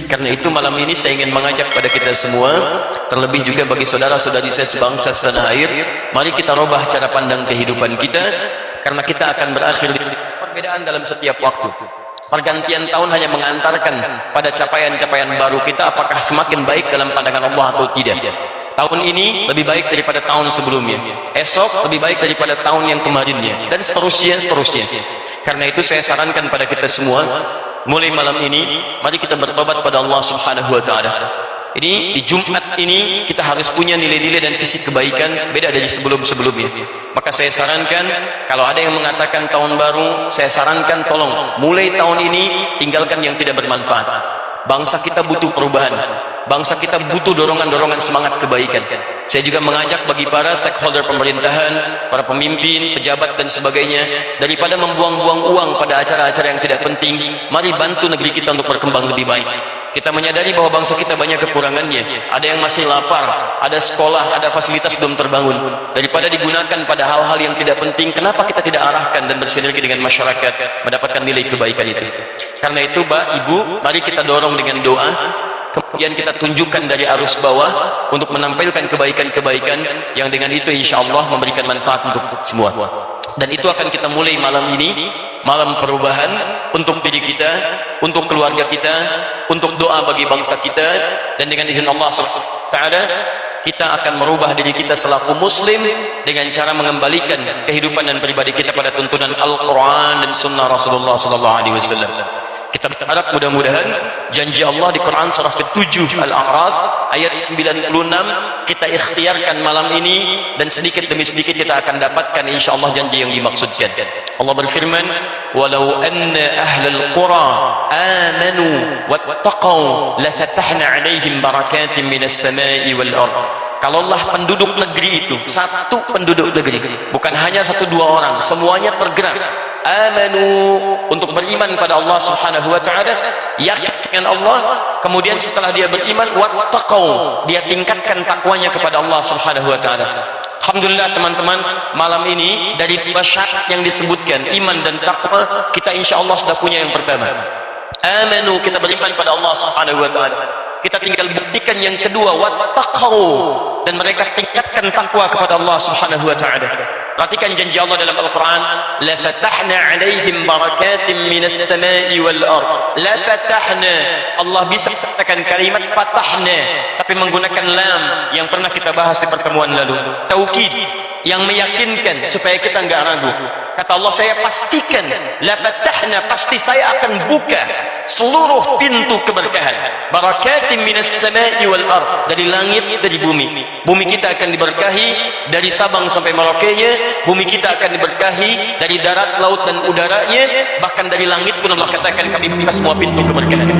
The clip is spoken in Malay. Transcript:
Karena itu malam ini saya ingin mengajak pada kita semua, terlebih juga bagi saudara-saudari saya sebangsa setanah air, mari kita rubah cara pandang kehidupan kita, karena kita akan berakhir di perbedaan dalam setiap waktu. Pergantian tahun hanya mengantarkan pada capaian-capaian baru kita, apakah semakin baik dalam pandangan Allah atau tidak. Tahun ini lebih baik daripada tahun sebelumnya, esok lebih baik daripada tahun yang kemarinnya, dan seterusnya. Karena itu saya sarankan pada kita semua, mulai malam ini mari kita bertobat pada Allah Subhanahu wa taala. Ini di Jumat ini kita harus punya nilai-nilai dan fisik kebaikan beda dari sebelum-sebelumnya. Maka saya sarankan, kalau ada yang mengatakan tahun baru, saya sarankan tolong mulai tahun ini tinggalkan yang tidak bermanfaat. Bangsa kita butuh perubahan, bangsa kita butuh dorongan-dorongan semangat kebaikan. Saya juga mengajak bagi para stakeholder pemerintahan, para pemimpin, pejabat dan sebagainya, daripada membuang-buang uang pada acara-acara yang tidak penting, mari bantu negeri kita untuk berkembang lebih baik. Kita menyadari bahwa bangsa kita banyak kekurangannya, ada yang masih lapar, ada sekolah, ada fasilitas belum terbangun. Daripada digunakan pada hal-hal yang tidak penting, kenapa kita tidak arahkan dan bersinergi dengan masyarakat mendapatkan nilai kebaikan itu? Karena itu Pak, Ibu, mari kita dorong dengan doa, kemudian kita tunjukkan dari arus bawah untuk menampilkan kebaikan-kebaikan yang dengan itu insya Allah memberikan manfaat untuk semua. Dan itu akan kita mulai malam ini, malam perubahan untuk diri kita, untuk keluarga kita, untuk doa bagi bangsa kita, dan dengan izin Allah SWT kita akan merubah diri kita selaku muslim dengan cara mengembalikan kehidupan dan pribadi kita pada tuntunan Al-Quran dan Sunnah Rasulullah SAW. Kita berharap mudah-mudahan janji Allah di Quran surah ke-7 Al-A'raf ayat 96 kita ikhtiarkan malam ini, dan sedikit demi sedikit kita akan dapatkan insyaallah janji yang dimaksudkan. Allah berfirman, walau anna ahlal qura amanu wattaqau lafatahna alaihim barakatin minas samai wal ard. Kalaulah penduduk negeri itu, satu penduduk negeri, bukan hanya satu dua orang, semuanya tergerak amanu untuk beriman pada Allah Subhanahu wa taala, yakin dengan Allah, kemudian setelah dia beriman wattaqau, dia tingkatkan takwanya kepada Allah Subhanahu wa taala. Alhamdulillah teman-teman, malam ini dari dua syarat yang disebutkan iman dan takwa, kita insyaallah sudah punya yang pertama. Amanu, kita beriman pada Allah Subhanahu wa taala. Kita tinggal buktikan yang kedua, wattaqau, dan mereka tingkatkan takwa kepada Allah Subhanahu wa taala. Perhatikan janji Allah dalam Al-Quran, la fatahna alaihim barakatin minas samai wal ard. La fatahna, Allah bisa katakan kalimat fatahna tapi menggunakan lam yang pernah kita bahas di pertemuan lalu, taukid yang meyakinkan supaya kita enggak ragu. Kata Allah, saya pastikan, la fatahna, pasti saya akan buka seluruh pintu keberkahan, barakatin minas samai wal ard, dari langit, dari bumi. Bumi kita akan diberkahi dari Sabang sampai Merauke-nya, bumi kita akan diberkahi dari darat, laut dan udaranya, bahkan dari langit pun Allah katakan kami buka semua pintu keberkahan.